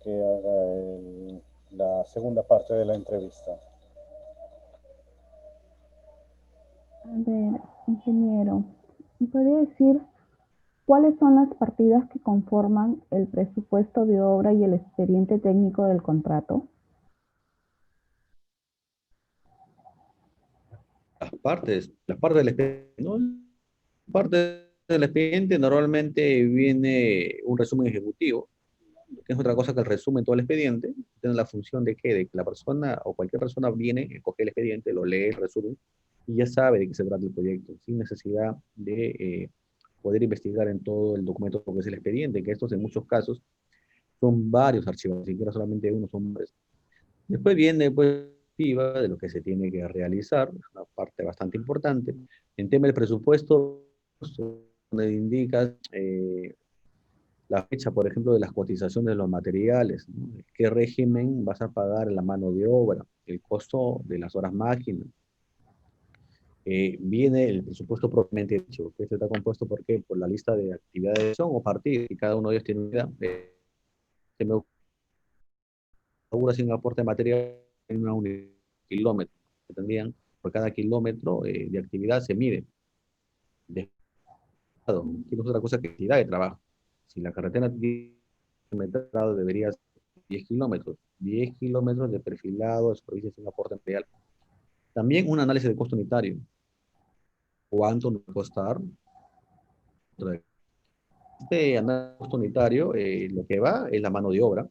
que haga la segunda parte de la entrevista. A ver, ingeniero, ¿me podría decir cuáles son las partidas que conforman el presupuesto de obra y el expediente técnico del contrato? Las partes del expediente, ¿no? Parte del expediente normalmente viene un resumen ejecutivo, que es otra cosa que el resumen todo el expediente. Tiene la función de que la persona o cualquier persona viene, coge el expediente, lo lee, el resumen, y ya sabe de qué se trata el proyecto, sin necesidad de poder investigar en todo el documento que es el expediente, que estos en muchos casos son varios archivos, ni siquiera solamente uno, son varios. Después viene pues de lo que se tiene que realizar, es una parte bastante importante. En tema del presupuesto, donde indicas la fecha, por ejemplo, de las cotizaciones de los materiales, ¿no? ¿Qué régimen vas a pagar la mano de obra? El costo de las horas máquinas. Viene el presupuesto propiamente dicho, que este está compuesto ¿por qué? Por la lista de actividades son o partidas, y cada uno de ellos tiene una idea. Se me ocurre sin aporte de material en una unidad de kilómetro, que tendrían por cada kilómetro de actividad se mide. De que no es otra cosa que cantidad de trabajo. Si la carretera tiene kilometrado debería ser 10 kilómetros. 10 kilómetros de perfilado de superficie sin aporte material. También un análisis de costo unitario. ¿Cuánto nos va a costar? Este análisis de costo unitario, lo que va es la mano de obra,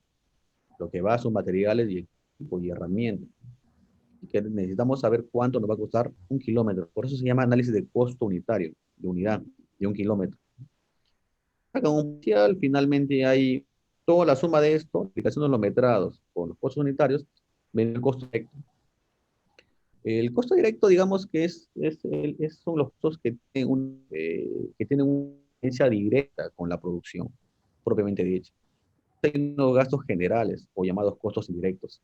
lo que va son materiales y equipo y herramientas. Y que necesitamos saber cuánto nos va a costar un kilómetro. Por eso se llama análisis de costo unitario, de unidad, de un kilómetro. Acá un parcial, finalmente hay toda la suma de esto, aplicación de los metrados con los costos unitarios, viene el costo directo. El costo directo, digamos que son los costos que tienen una influencia directa con la producción, propiamente dicha. Hay unos gastos generales o llamados costos indirectos.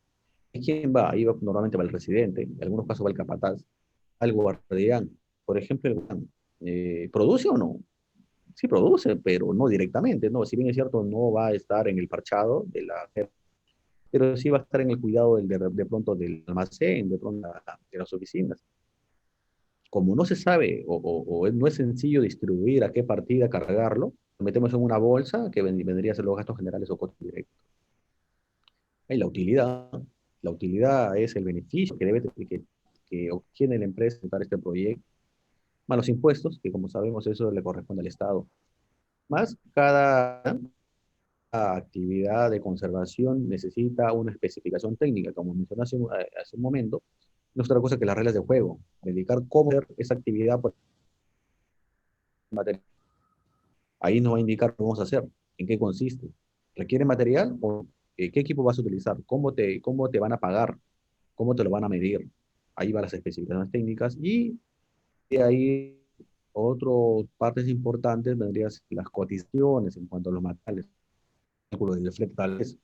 ¿Quién va? Ahí normalmente va el residente, en algunos casos va el capataz, al guardián. Por ejemplo, el guardián, ¿produce o no? Sí produce, pero no directamente, ¿no? Si bien es cierto, no va a estar en el parchado de la jefa, pero sí va a estar en el cuidado de pronto del almacén, de pronto de las oficinas. Como no se sabe o no es sencillo distribuir a qué partida cargarlo, lo metemos en una bolsa que vendría a ser los gastos generales o costos directos. Y la utilidad es el beneficio que obtiene la empresa de dar este proyecto, más los impuestos, que como sabemos eso le corresponde al Estado. Más cada actividad de conservación necesita una especificación técnica, como mencioné hace un momento, no es otra cosa que las reglas de juego, dedicar cómo hacer esa actividad por material. Ahí nos va a indicar cómo vamos a hacer, en qué consiste. ¿Requiere material o qué equipo vas a utilizar? ¿Cómo te van a pagar? ¿Cómo te lo van a medir? Ahí van las especificaciones técnicas y de ahí otras partes importantes vendrían las cotizaciones en cuanto a los materiales, cálculo de flexibles,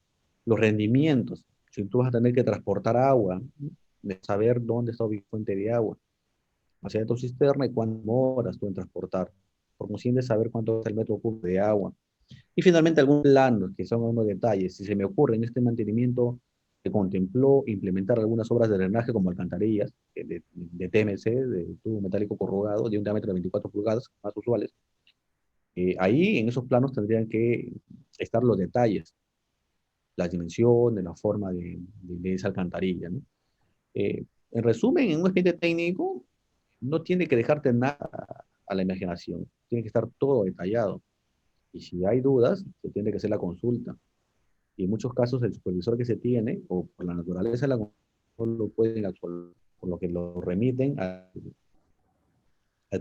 los rendimientos. Si tú vas a tener que transportar agua, de saber dónde está la fuente de agua, hacia tu cisterna y cuántas horas tú en transportar. Por consiguiente, saber cuánto es el metro cúbico de agua. Y finalmente, algunos planos, que son unos detalles. Si se me ocurre en este mantenimiento, se contempló implementar algunas obras de drenaje como alcantarillas de TMC, de tubo metálico corrugado, de un diámetro de 24 pulgadas, más usuales. Ahí, en esos planos, tendrían que estar los detalles, las dimensiones, la forma de esa alcantarilla, ¿no? En resumen, en un expediente técnico no tiene que dejarte nada a la imaginación, tiene que estar todo detallado. Y si hay dudas, se tiene que hacer la consulta. Y en muchos casos el supervisor que se tiene, o por la naturaleza de la consulta, no lo pueden actuar, por lo que lo remiten al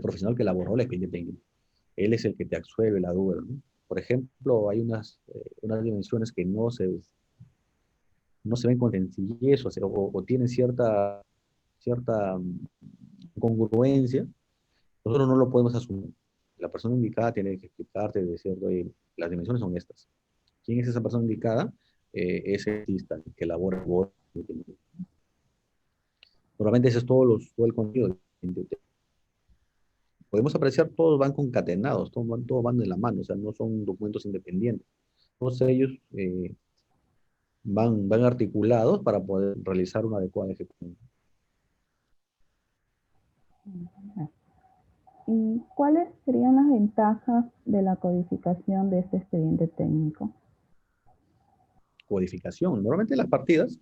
profesional que elaboró el expediente técnico. Él es el que te absuelve la duda, ¿no? Por ejemplo, hay unas dimensiones que no se ven con sencillez o tienen cierta congruencia, nosotros no lo podemos asumir. La persona indicada tiene que explicarte, decir, oye, las dimensiones son estas. ¿Quién es esa persona indicada? Es el artista el que elabora el borde. Normalmente ese es todo el contenido. Podemos apreciar, todos van concatenados, todos van de la mano, o sea, no son documentos independientes. Todos ellos van articulados para poder realizar una adecuada ejecución. ¿Y cuáles serían las ventajas de la codificación de este expediente técnico? Codificación. Normalmente las partidas,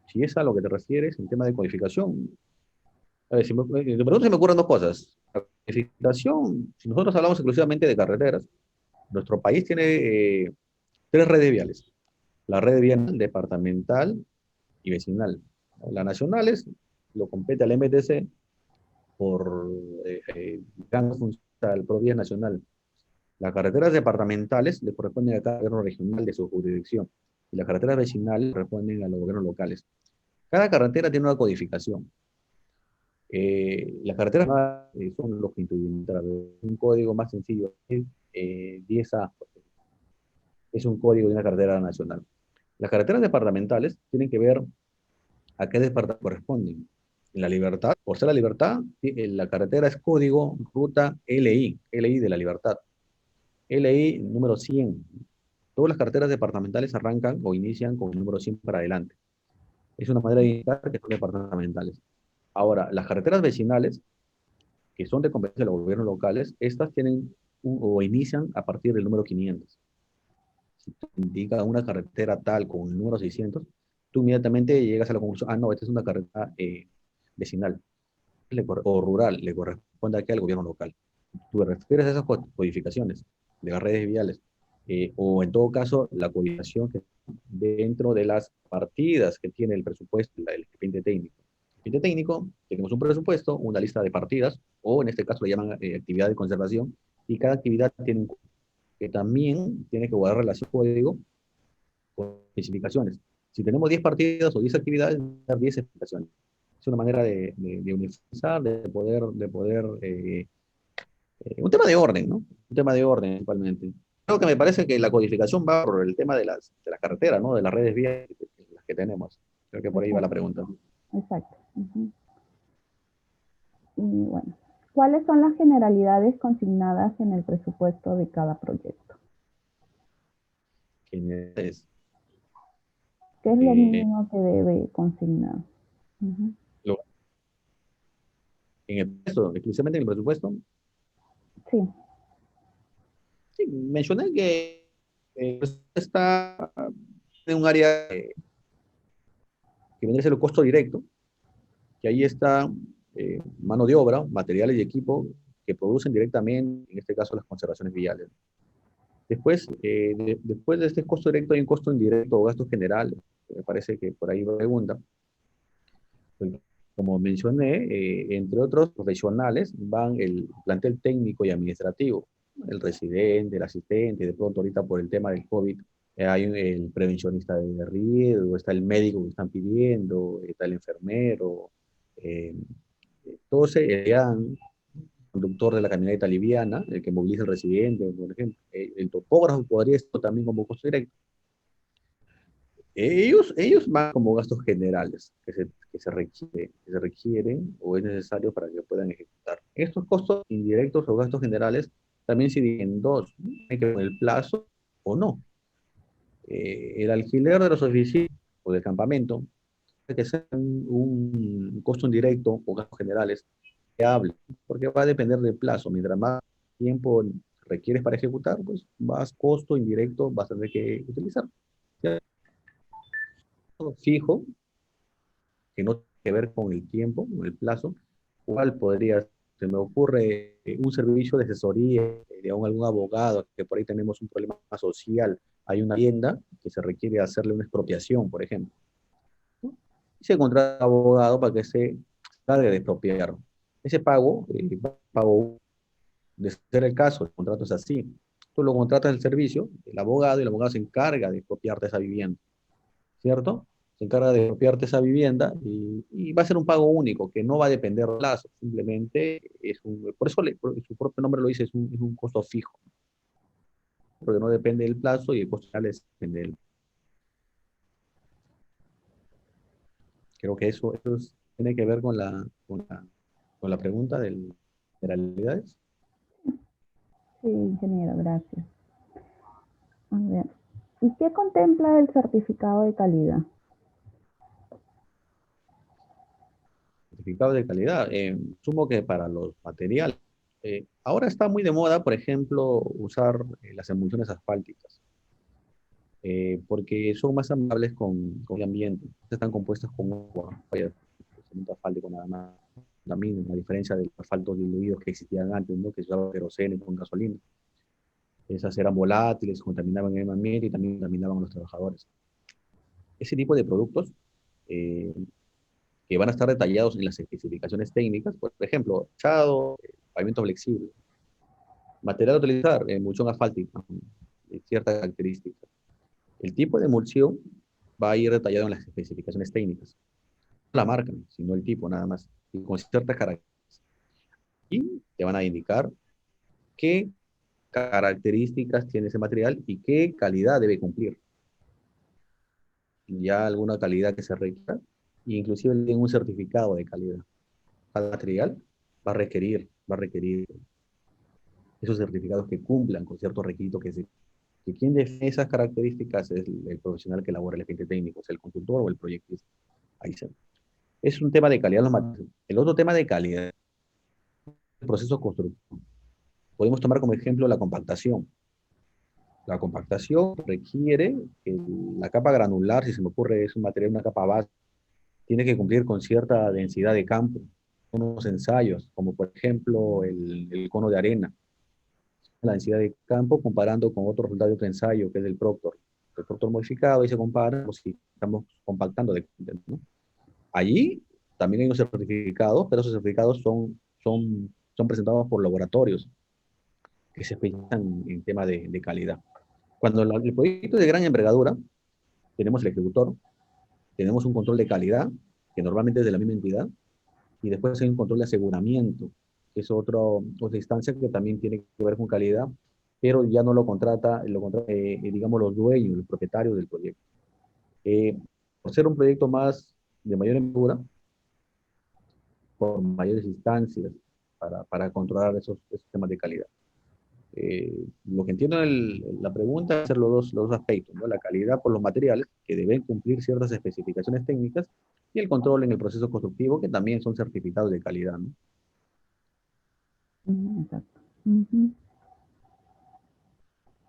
si es a lo que te refieres, en tema de codificación, a ver, si me, de pronto se me ocurren dos cosas. La codificación, si nosotros hablamos exclusivamente de carreteras, nuestro país tiene tres redes viales. La red vial departamental y vecinal. La nacional lo compete al MTC por gran función al Provía Nacional. Las carreteras departamentales le corresponden a cada gobierno regional de su jurisdicción y las carreteras vecinales responden a los gobiernos locales. Cada carretera tiene una codificación. Las carreteras son los que incluyen un código más sencillo, es 10A, es un código de una carretera nacional. Las carreteras departamentales tienen que ver a qué departamento corresponden. En La Libertad, por ser La Libertad, la carretera es código ruta LI de La Libertad. LI número 100. Todas las carreteras departamentales arrancan o inician con el número 100 para adelante. Es una manera de indicar que son departamentales. Ahora, las carreteras vecinales, que son de competencia de los gobiernos locales, estas tienen o inician a partir del número 500. Si tú indicas una carretera tal con el número 600, tú inmediatamente llegas a la conclusión, no, esta es una carretera vecinal o rural, le corresponde aquí al gobierno local. Tú te refieres a esas codificaciones de las redes viales, o en todo caso, la codificación que dentro de las partidas que tiene el presupuesto, el expediente técnico. El expediente técnico, tenemos un presupuesto, una lista de partidas, o en este caso le llaman actividad de conservación, y cada actividad tiene un que también tiene que guardar relación código con especificaciones. Si tenemos 10 partidas o 10 actividades, dar 10 especificaciones. Es una manera de uniformizar, de poder un tema de orden, ¿no? Un tema de orden, principalmente. Creo que me parece que la codificación va por el tema de las carreteras, ¿no? De las redes vías las que tenemos. Creo que por ahí va la Exacto. pregunta. Exacto. Y bueno, ¿cuáles son las generalidades consignadas en el presupuesto de cada proyecto? Es, ¿Qué es lo eh, mínimo que debe consignar? lo, exclusivamente en el presupuesto, Sí, sí, mencioné que está en un área que viene a ser el costo directo, que ahí está mano de obra, materiales y equipo que producen directamente, en este caso, las conservaciones viales. Después, después de este costo directo hay un costo indirecto o gastos generales, que me parece que por ahí va pregunta. Como mencioné, entre otros profesionales van el plantel técnico y administrativo, el residente, el asistente, de pronto ahorita por el tema del COVID, hay el prevencionista de riesgo, está el médico que están pidiendo, está el enfermero, eh, todos se dan conductor de la camioneta liviana, el que moviliza el residente, por ejemplo. El topógrafo podría estar también como costo directo. Ellos van como gastos generales que se requieren o es necesario para que puedan ejecutar. Estos costos indirectos o gastos generales también se dividen en dos. Hay que ver el plazo o no. El alquiler de los oficinas o del campamento, que sea un costo indirecto o gastos generales, hable, porque va a depender del plazo. Mientras más tiempo requieres para ejecutar, pues más costo indirecto vas a tener que utilizar. ¿Ya? Fijo, que no tiene que ver con el tiempo, con el plazo, ¿cuál podría, se me ocurre un servicio de asesoría de algún abogado, que por ahí tenemos un problema social, hay una vivienda que se requiere hacerle una expropiación, por ejemplo, ¿no? Y se contrata un abogado para que se cargue de expropiar. Ese pago, pago de ser el caso, el contrato es así. Tú lo contratas el servicio, el abogado, y el abogado se encarga de expropiarte esa vivienda, ¿cierto? Se encarga de expropiarte esa vivienda y va a ser un pago único, que no va a depender del plazo, simplemente es por eso por su propio nombre lo dice, es un costo fijo, porque no depende del plazo y el costo real depende del. Creo que eso tiene que ver con la pregunta de realidades. sí, ingeniero, gracias. A ver. ¿Y qué contempla el certificado de calidad? Certificado de calidad. Sumo que para los materiales. Ahora está muy de moda, por ejemplo, usar las emulsiones asfálticas, porque son más amables con el ambiente. Están compuestas con agua, vaya, cemento asfáltico nada más. También, a diferencia de los asfaltos diluidos que existían antes, ¿no? Que se usaban queroseno con gasolina. Esas eran volátiles, contaminaban el ambiente y también contaminaban a los trabajadores. Ese tipo de productos eh, que van a estar detallados en las especificaciones técnicas, por ejemplo, echado, pavimento flexible, material a utilizar, emulsión asfáltica, ciertas características. El tipo de emulsión va a ir detallado en las especificaciones técnicas. No la marca, sino el tipo nada más, y con ciertas características. Y te van a indicar qué características tiene ese material y qué calidad debe cumplir. Ya alguna calidad que se requiera, e inclusive en un certificado de calidad. Cada material va a requerir esos certificados que cumplan con ciertos requisitos que quien define esas características es el profesional que elabora el expediente técnico, es el consultor o el proyectista. Ahí se. Es un tema de calidad. El otro tema de calidad es el proceso constructivo. Podemos tomar como ejemplo la compactación. La compactación requiere que la capa granular, si se me ocurre, es un material, una capa base, tiene que cumplir con cierta densidad de campo, unos ensayos, como por ejemplo el cono de arena, la densidad de campo comparando con otro resultado de otro ensayo, que es el Proctor. El Proctor modificado y se compara como si estamos compactando. ¿No? Allí también hay unos certificados, pero esos certificados son presentados por laboratorios que se especializan en tema de calidad. Cuando el proyecto es de gran envergadura, tenemos el ejecutor, tenemos un control de calidad, que normalmente es de la misma entidad, y después hay un control de aseguramiento, que es otra instancia que también tiene que ver con calidad, pero ya no lo contrata, digamos, los dueños, los propietarios del proyecto. Por ser un proyecto más de mayor envergadura, por mayores instancias para controlar esos temas de calidad. Lo que entiendo en la pregunta es los dos aspectos, ¿no? La calidad por los materiales, que deben cumplir ciertas especificaciones técnicas, y el control en el proceso constructivo, que también son certificados de calidad, ¿no? Exacto. Ujú.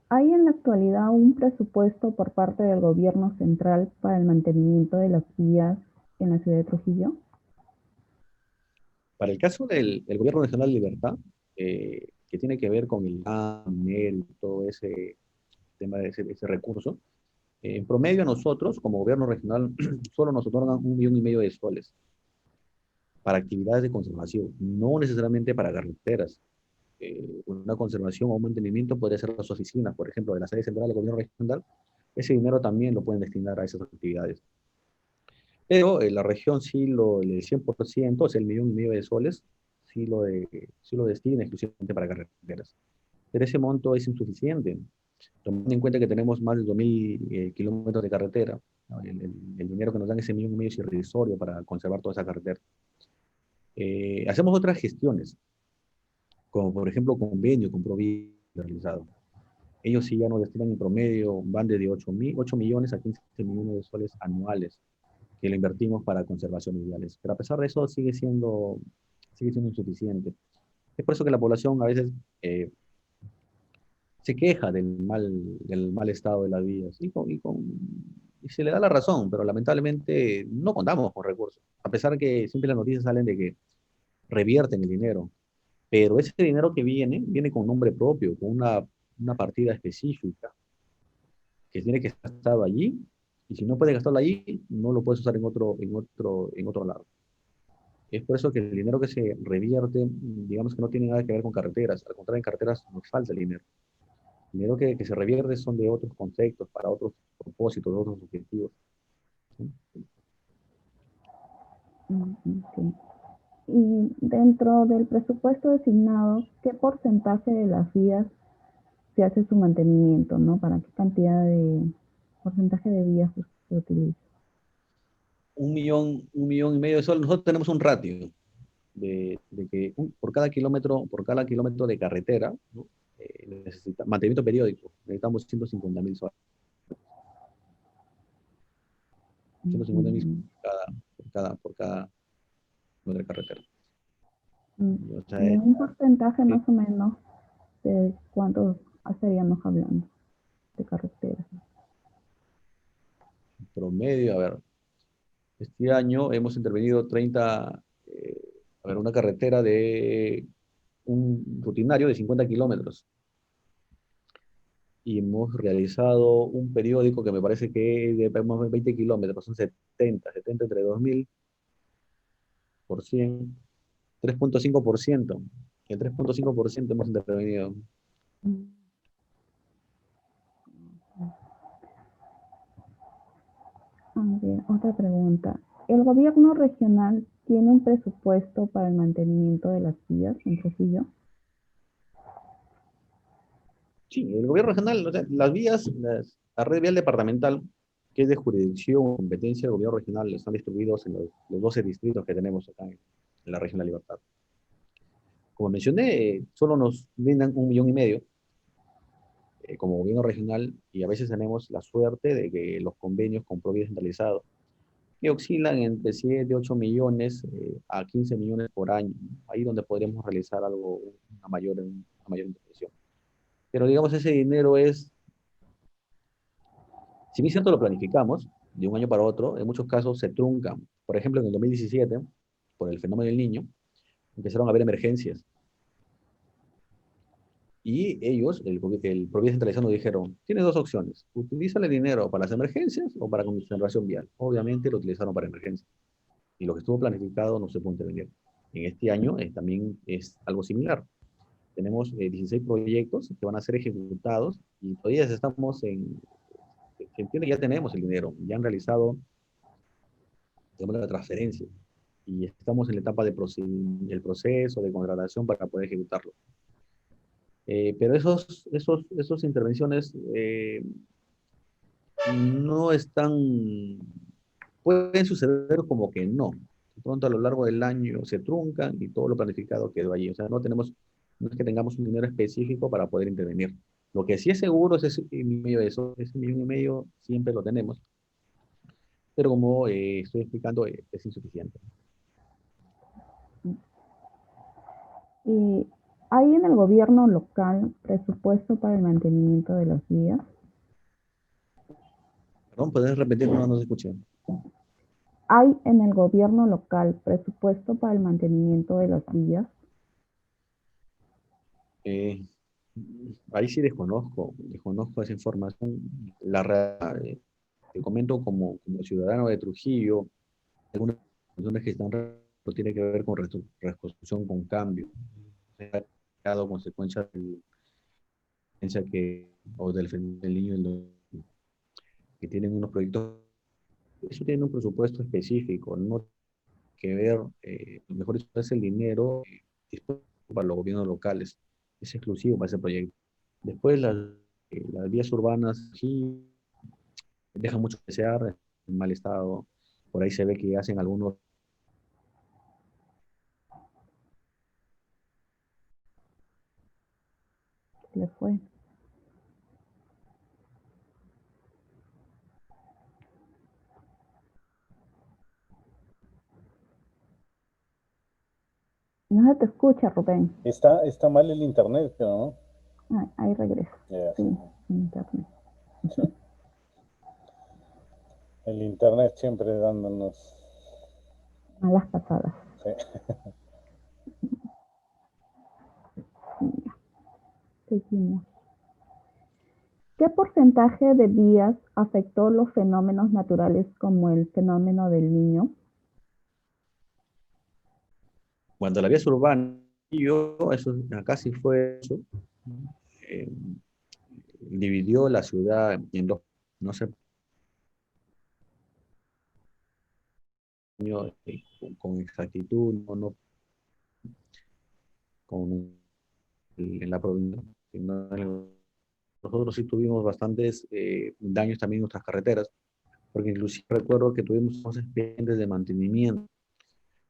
¿Hay en la actualidad un presupuesto por parte del gobierno central para el mantenimiento de las vías en la ciudad de Trujillo? Para el caso del Gobierno Regional de Libertad, que tiene que ver con el AMEL, todo ese tema de ese recurso, en promedio nosotros, como Gobierno Regional, solo nos otorgan 1,5 millones de soles para actividades de conservación, no necesariamente para carreteras. Una conservación o un mantenimiento podría ser las oficinas, por ejemplo, de la sede central del Gobierno Regional. Ese dinero también lo pueden destinar a esas actividades. Pero la región el 100%, o sea, el 1,5 millones de soles, sí lo destina exclusivamente para carreteras. Pero ese monto es insuficiente, tomando en cuenta que tenemos más de 2.000 kilómetros de carretera. ¿No? El dinero que nos dan ese 1,5 millones es irrisorio para conservar toda esa carretera. Hacemos otras gestiones, como por ejemplo convenio con Provincia realizado. Ellos sí ya nos destinan en promedio, van desde 8 millones a 15 millones de soles anuales que lo invertimos para conservación de viales. Pero a pesar de eso sigue siendo insuficiente. Es por eso que la población a veces se queja del mal estado de las vías y se le da la razón, pero lamentablemente no contamos con recursos. A pesar que siempre las noticias salen de que revierten el dinero, pero ese dinero que viene con nombre propio, con una partida específica que tiene que estar gastado allí, y si no puedes gastarlo allí, no lo puedes usar en otro lado. Es por eso que el dinero que se revierte, digamos que no tiene nada que ver con carreteras. Al contrario, en carreteras nos falta el dinero. El dinero que se revierte son de otros conceptos, para otros propósitos, otros objetivos. ¿Sí? Ok. Y dentro del presupuesto designado, ¿qué porcentaje de las vías se hace su mantenimiento, ¿no? ¿Para qué cantidad de porcentaje de vías se utiliza? 1,5 millones de soles. Nosotros tenemos un ratio de que por cada kilómetro de carretera, ¿no? Mantenimiento periódico, necesitamos 150.000 soles. 150.000 Ujú. por cada kilómetro de carretera. Mm, O sea, Y un porcentaje sí, más o menos de cuánto estaríamos hablando de carreteras. promedio, a ver, este año hemos intervenido 30, a ver, una carretera de un rutinario de 50 kilómetros. Y hemos realizado un periódico que me parece que es de más o menos 20 kilómetros, son 70 entre 2000 por 100, 3,5%. El 3,5% hemos intervenido. Mm. A ver, otra pregunta. ¿El gobierno regional tiene un presupuesto para el mantenimiento de las vías en Trujillo? Sí, el gobierno regional, o sea, las vías, la red vial departamental, que es de jurisdicción o competencia del gobierno regional, están distribuidos en los 12 distritos que tenemos acá en la región de La Libertad. Como mencioné, solo nos brindan 1,5 millones como gobierno regional y a veces tenemos la suerte de que los convenios con Provías centralizados que oscilan entre 7, 8 millones a 15 millones por año, ¿no? Ahí donde podríamos realizar algo, una mayor intervención. Pero digamos, ese dinero es, si bien es cierto lo planificamos de un año para otro, en muchos casos se truncan. Por ejemplo, en el 2017, por el fenómeno del niño, empezaron a haber emergencias. Y ellos, el Provincia Centralizado, nos dijeron, tienes dos opciones, utiliza el dinero para las emergencias o para conservación vial. Obviamente lo utilizaron para emergencias. Y lo que estuvo planificado no se pudo intervenir. En este año también es algo similar. Tenemos 16 proyectos que van a ser ejecutados y todavía estamos se entiende que ya tenemos el dinero, ya han realizado, digamos, la transferencia y estamos en la etapa el proceso de contratación para poder ejecutarlo. Pero esos intervenciones no están, pueden suceder como que no. De pronto a lo largo del año se truncan y todo lo planificado quedó allí. O sea, no es que tengamos un dinero específico para poder intervenir. Lo que sí es seguro es ese 1,5 millones siempre lo tenemos, pero como estoy explicando, es insuficiente. ¿Y hay en el gobierno local presupuesto para el mantenimiento de las vías? Perdón, ¿puedes repetir? No se escuché. ¿Hay en el gobierno local presupuesto para el mantenimiento de las vías? Eh, Ahí sí desconozco esa información. Te comento como ciudadano de Trujillo, algunas personas que están tiene que ver con reconstrucción con cambio. Ha dado consecuencias del niño que tienen unos proyectos, eso tiene un presupuesto específico, no tiene que ver, lo mejor es el dinero dispuesto para los gobiernos locales, es exclusivo para ese proyecto. Después las vías urbanas sí dejan mucho que desear, en mal estado, por ahí se ve que hacen algunos. Le fue. No se te escucha, Rubén. Está mal el internet, pero no. Ahí regresa. Ya, Sí, sí. internet. El internet siempre dándonos. Malas pasadas. Sí. Ya, seguimos. ¿Qué porcentaje de vías afectó los fenómenos naturales como el fenómeno del Niño? Cuando la vías urbanas, eso acá sí fue eso, eh, dividió la ciudad en dos, no sé, con exactitud, con en la provincia. Nosotros sí tuvimos bastantes daños también en nuestras carreteras, porque inclusive recuerdo que tuvimos unos expedientes de mantenimiento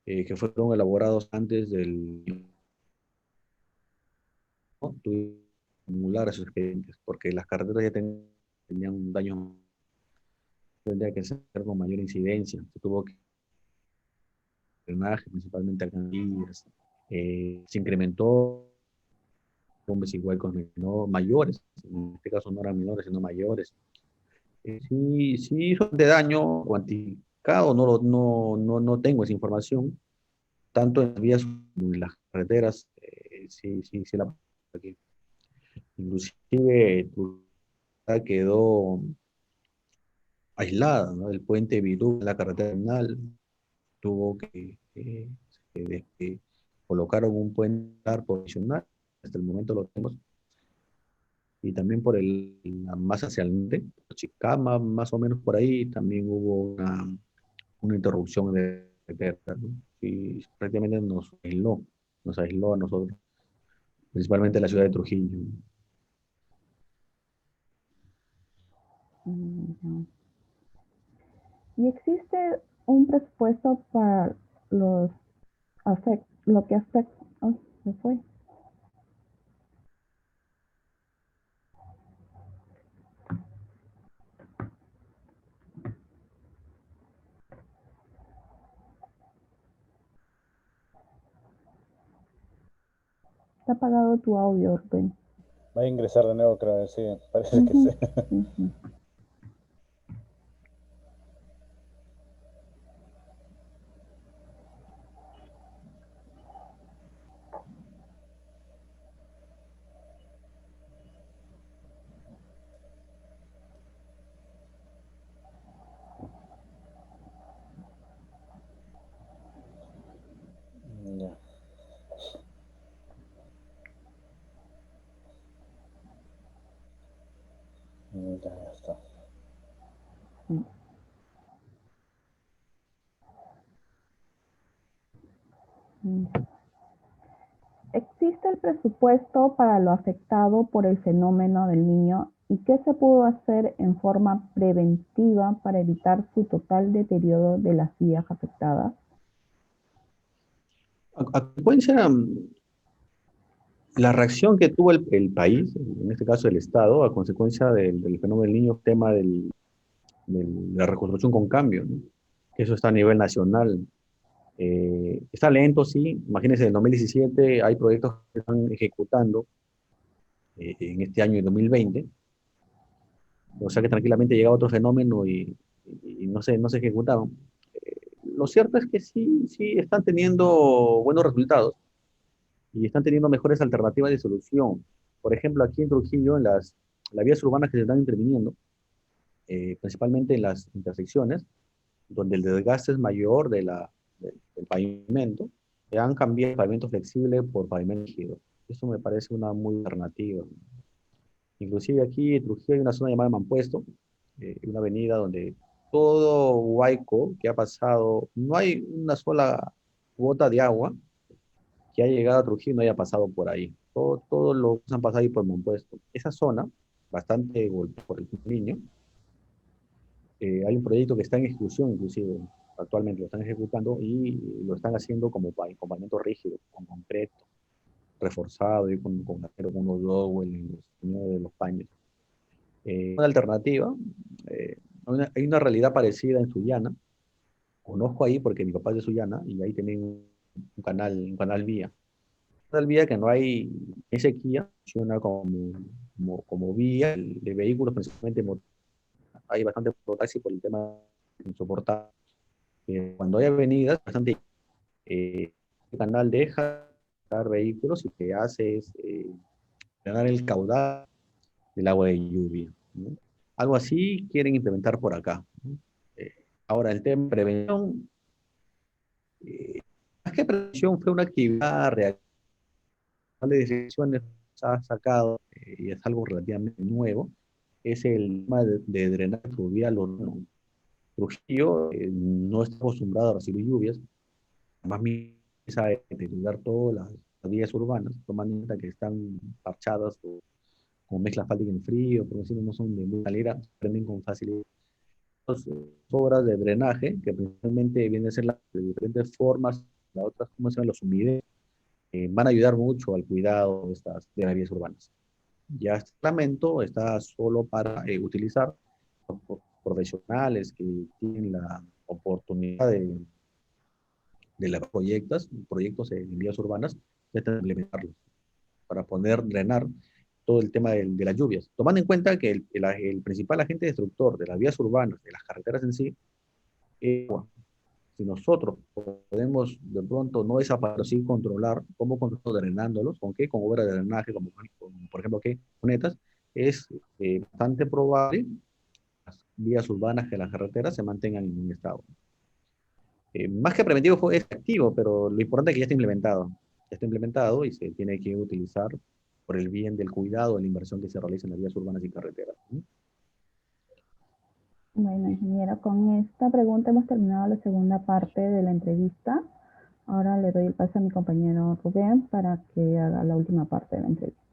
que fueron elaborados antes del, ¿no? Tuvimos que acumular esos expedientes, porque las carreteras ya tenían un daño. tendría que ser con mayor incidencia. Se tuvo que drenaje, principalmente alcantarillas. Se incrementó hombres igual con mayores, en este caso no eran menores, sino mayores. Sí, sí hizo de daño cuantificado, no tengo esa información, tanto en las vías como en las carreteras, sí la aquí. Inclusive quedó aislada, ¿no? El puente Virú, la carretera terminal, tuvo que colocaron un puente provisional, hasta el momento lo tenemos, y también por más hacia el norte, Chicama, más o menos por ahí, también hubo una interrupción de carretera, ¿no? Y prácticamente nos aisló a nosotros, principalmente la ciudad de Trujillo. Ya. ¿Y existe un presupuesto para los lo que afecta? Oh, se fue. Está apagado tu audio, Rubén. Va a ingresar de nuevo, creo, sí, parece que sí. Ujú, ujú. Ya. Ya está. Mm. ¿Existe el presupuesto para lo afectado por el fenómeno del Niño y qué se pudo hacer en forma preventiva para evitar su total deterioro de las vías afectadas? A consecuencia, la reacción que tuvo el país, en este caso el Estado, a consecuencia del fenómeno del niño, tema de la reconstrucción con cambio, ¿no? Eso está a nivel nacional. Está lento, sí. Imagínense, en el 2017 hay proyectos que están ejecutando en este año de 2020. O sea que tranquilamente llega otro fenómeno y no se ejecutaron. Lo cierto es que sí están teniendo buenos resultados y están teniendo mejores alternativas de solución. Por ejemplo, aquí en Trujillo, en las vías urbanas que se están interviniendo, principalmente en las intersecciones, donde el desgaste es mayor del pavimento, se han cambiado el pavimento flexible por pavimento rígido. Eso me parece una muy alternativa. Inclusive aquí en Trujillo hay una zona llamada Mampuesto, una avenida donde todo Huayco que ha pasado, no hay una sola gota de agua que ha llegado a Trujillo y no haya pasado por ahí. Todo lo han pasado ahí por Mampuesto. Esa zona, bastante golpeada por el niño, hay un proyecto que está en ejecución, inclusive, actualmente lo están ejecutando y lo están haciendo como con pavimento rígido, con concreto, reforzado y con acero, con unos dowel en de los paños. Una alternativa, hay una realidad parecida en Sullana. Conozco ahí porque mi papá es de Sullana y ahí tienen un canal vía. Un canal vía que no hay en sequía, funciona como vía de vehículos, principalmente hay bastante mototaxi por el tema insoportable. Cuando hay avenidas, bastante, el canal deja pasar vehículos y lo que hace es ganar el caudal del agua de lluvia, ¿no? Algo así quieren implementar por acá, ¿no? Ahora, el tema de prevención, más que prevención, fue una actividad real de decisiones se ha sacado, y es algo relativamente nuevo, es el tema de drenaje fluvial urbano. Trujillo no está acostumbrado a recibir lluvias, más bien a utilizar todas las vías urbanas, tomando en cuenta que están parchadas o con mezcla asfáltica en frío, por decirlo, no son de buena calidad, prenden con facilidad. Entonces, obras de drenaje, que principalmente vienen a ser las de diferentes formas, las otras, como se llaman, los humideros, van a ayudar mucho al cuidado de las vías urbanas. Ya este reglamento está solo para utilizar profesionales que tienen la oportunidad de las proyectos en vías urbanas, ya están implementarlos para poder drenar todo el tema de las lluvias. Tomando en cuenta que el principal agente destructor de las vías urbanas, de las carreteras en sí, es agua. Si nosotros podemos de pronto no desaparecer, sí controlar, ¿cómo controlamos drenándolos? ¿Con qué? Con obras de drenaje, como por ejemplo, ¿qué? Cunetas, es bastante probable las vías urbanas que las carreteras se mantengan en un estado. Más que preventivo es activo, pero lo importante es que ya está implementado. Ya está implementado y se tiene que utilizar por el bien del cuidado de la inversión que se realiza en las vías urbanas y carreteras. Bueno, ingeniero, con esta pregunta hemos terminado la segunda parte de la entrevista. Ahora le doy el paso a mi compañero Rubén para que haga la última parte de la entrevista.